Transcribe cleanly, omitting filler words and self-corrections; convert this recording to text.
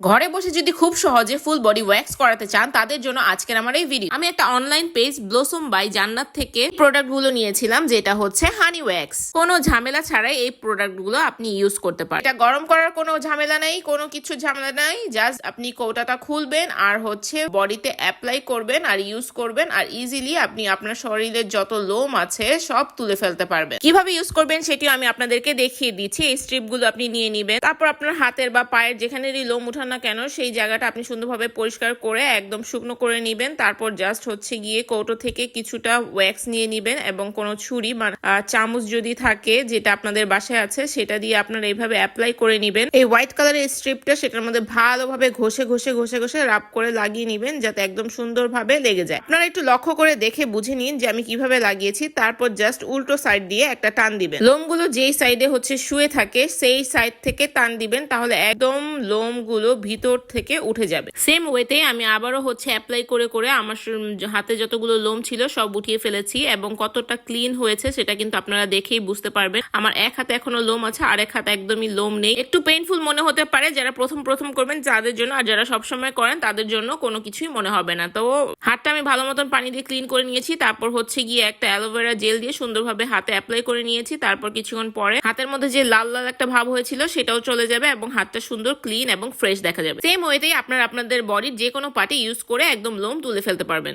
ঘরে বসে যদি খুব সহজে ফুল বডি ওয়্যাক্স করাতে চান তাদের জন্য আজকের আমার এই ভিডিও। আমি একটা অনলাইন পেজ ব্লসম বাই জান্নাত থেকে প্রোডাক্ট গুলো নিয়েছিলাম, যেটা হচ্ছে হানি ওয়্যাক্স। কোনো ঝামেলা ছাড়াই এই প্রোডাক্ট গুলো আপনি ইউজ করতে পারেন। এটা গরম করার কোনো ঝামেলা নাই, কোনো কিছু ঝামেলা নাই। জাস্ট আপনি কৌটাটা খুলবেন আর হচ্ছে বডিতে অ্যাপ্লাই করবেন আর ইউজ করবেন, আর ইজিলি আপনি আপনার শরীরের যত লোম আছে সব তুলে ফেলতে পারবেন। কিভাবে ইউজ করবেন সেটিও আমি আপনাদেরকে দেখিয়ে দিচ্ছি। এই স্ট্রিপ গুলো আপনি নিয়ে নিবেন, তারপর আপনার হাতের বা পায়ের যেখানেরই লোম উঠান না কেন সেই জায়গাটা আপনি সুন্দরভাবে পরিষ্কার করে একদম শুকনো করে নিবেন। তারপর জাস্ট হচ্ছে গিয়ে কৌটো থেকে কিছুটা ওয়্যাক্স নিয়ে নিবেন এবং কোনো ছুরি বা চামচ যদি থাকে যেটা আপনাদের বাসায় আছে সেটা দিয়ে আপনারা এইভাবে অ্যাপ্লাই করে নিবেন। এই হোয়াইট কালারের স্ট্রিপটা সেটার মধ্যে ভালোভাবে ঘষে ঘষে ঘষে ঘষে রাব করে লাগিয়ে নিবেন যাতে একদম সুন্দরভাবে লেগে যায়। আপনারা একটু লক্ষ্য করে দেখে বুঝে নিন যে আমি কিভাবে লাগিয়েছি। তারপর জাস্ট উল্টো সাইড দিয়ে একটা টান দিবেন। লোমগুলো যেই সাইডে হচ্ছে শুয়ে থাকে সেই সাইড থেকে টান দিবেন, তাহলে একদম লোমগুলো ভিতর থেকে উঠে যাবে। সেম ওয়েতে আমি আবারও হচ্ছে অ্যাপ্লাই করে করে আমার হাতে যতগুলো লোম ছিল সব উঠিয়ে ফেলেছি এবং কতটা ক্লিন হয়েছে সেটা কিন্তু আপনারা দেখেই বুঝতে পারবেন। আমার এক হাতে এখনো লোম আছে, আর এক হাতে একদমই লোম নেই। একটু পেইনফুল মনে হতে পারে যারা প্রথম প্রথম করবেন তাদের জন্য, আর যারা সবসময় করেন তাদের জন্য কোনো কিছুই মনে হবে না। তো হাতটা আমি ভালো মতন পানি দিয়ে ক্লিন করে নিয়েছি। তারপর হচ্ছে গিয়ে একটা অ্যালোভেরা জেল দিয়ে সুন্দরভাবে হাতে অ্যাপ্লাই করে নিয়েছি। তারপর কিছুক্ষণ পরে হাতের মধ্যে যে লাল লাল একটা ভাব হয়েছিল সেটাও চলে যাবে এবং হাতটা সুন্দর ক্লিন এবং ফ্রেশ দেখা যাবে। সেম ওয়েতেই আপনারা আপনাদের বডির যে কোনো পার্টে ইউজ করে একদম লোম তুলে ফেলতে পারবেন।